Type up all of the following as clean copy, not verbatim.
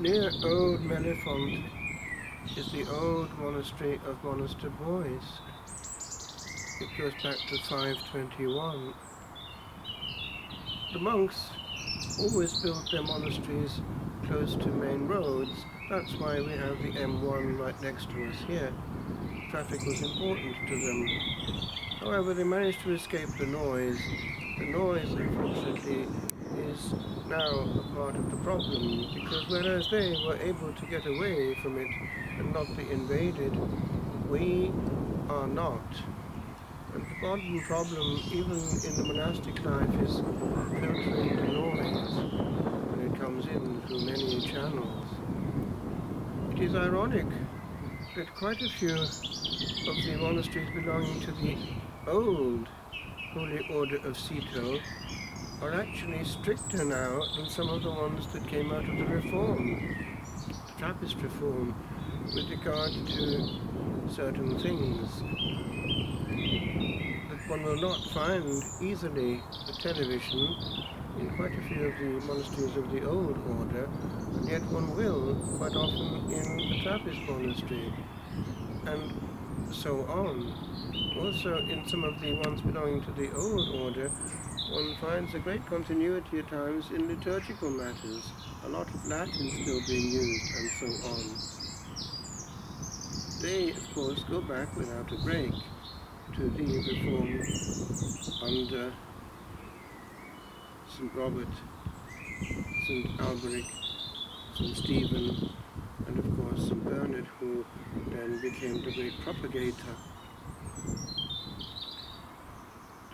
Near Old Mellifont is the old monastery of Monaster Boys. It goes back to 521. The monks always built their monasteries close to main roads. That's why we have the M1 right next to us here. Traffic was important to them. However, they managed to escape the noise. The noise, unfortunately, is now a part of the problem, because whereas they were able to get away from it and not be invaded, we are not. And the modern problem, even in the monastic life, is filtering the noise when it comes in through many channels. It is ironic that quite a few of the monasteries belonging to the old Holy Order of Cito are actually stricter now than some of the ones that came out of the Reform, the Trappist Reform, with regard to certain things that one will not find easily a television in quite a few of the monasteries of the old order, and yet one will quite often in a Trappist monastery, and so on. Also, in some of the ones belonging to the old order, one finds a great continuity at times in liturgical matters, a lot of Latin still being used, and so on. They, of course, go back without a break to the Reform under St. Robert, St. Alberic, St. Stephen, and of course St. Bernard, who then became the great propagator.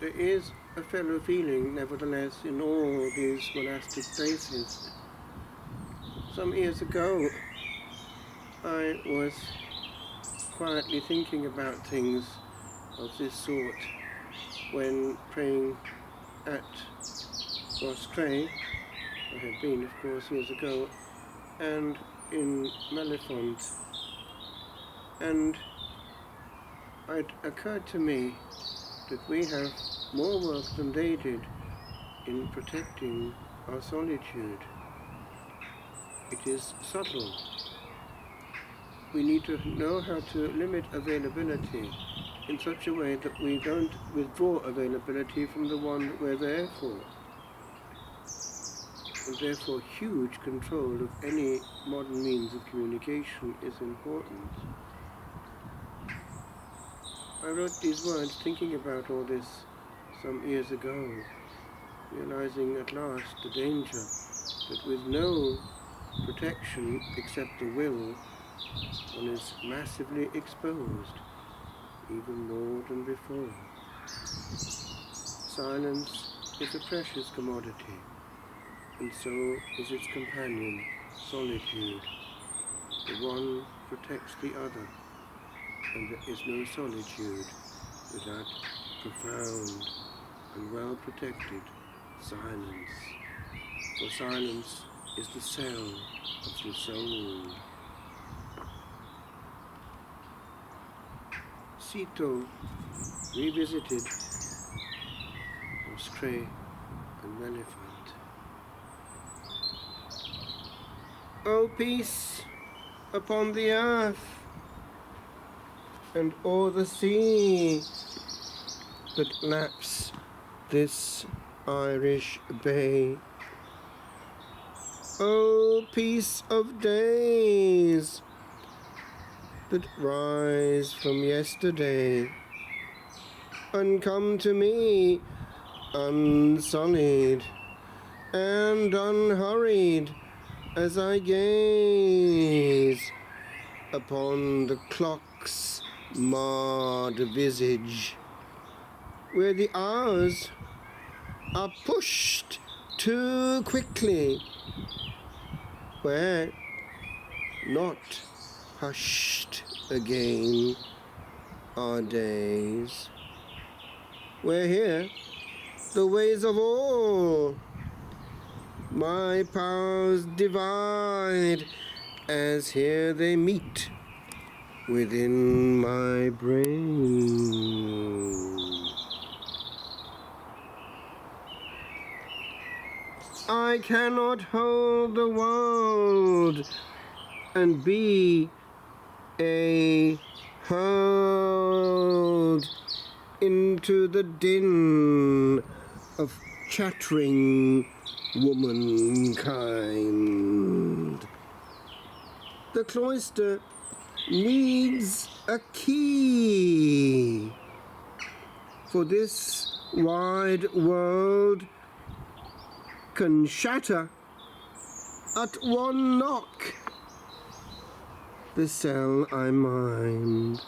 There is a fellow feeling, nevertheless, in all these monastic places. Some years ago, I was quietly thinking about things of this sort when praying at Roscrea. I had been, of course, years ago, and in Mellifont, and it occurred to me that we have more work than they did in protecting our solitude. It is subtle. We need to know how to limit availability in such a way that we don't withdraw availability from the one that we're there for. And therefore huge control of any modern means of communication is important. I wrote these words thinking about all this some years ago, realizing at last the danger that with no protection except the will, one is massively exposed, even more than before. Silence is a precious commodity, and so is its companion, solitude. The one protects the other, and there is no solitude without profound and well-protected silence. For silence is the cell of the soul. Cito revisited Roscrea and Mellifont. O peace upon the earth and o'er the sea that laps this Irish bay. O peace of days that rise from yesterday and come to me unsullied and unhurried as I gaze upon the clock's marred visage, where the hours are pushed too quickly, where not hushed again are days, where here the ways of all my powers divide, as here they meet within my brain. I cannot hold the world and be a hurled into the din of chattering womankind. The cloister needs a key, for this wide world can shatter at one knock. The cell I mind,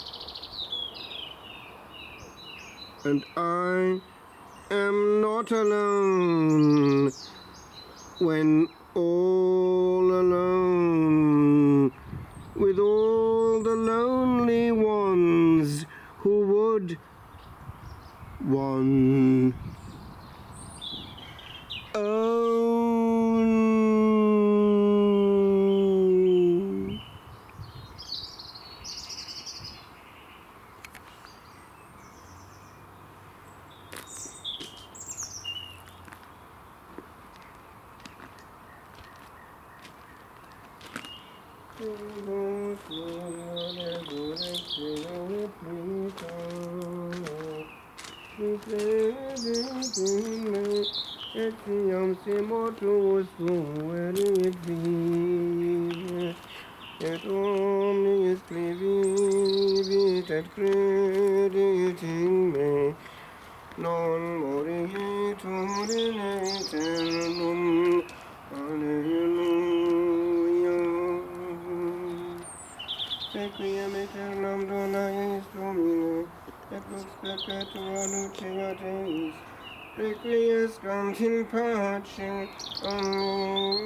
and I am not alone when all alone with all the lonely ones who would one own. Etiam semotus fuerit vive, et omnis vivit et credit in me, non moritur in aeternum. Alleluia. Requiem aeternam dona eis Domine, et lux perpetua luceat eis. Requiescant in pace. Amen.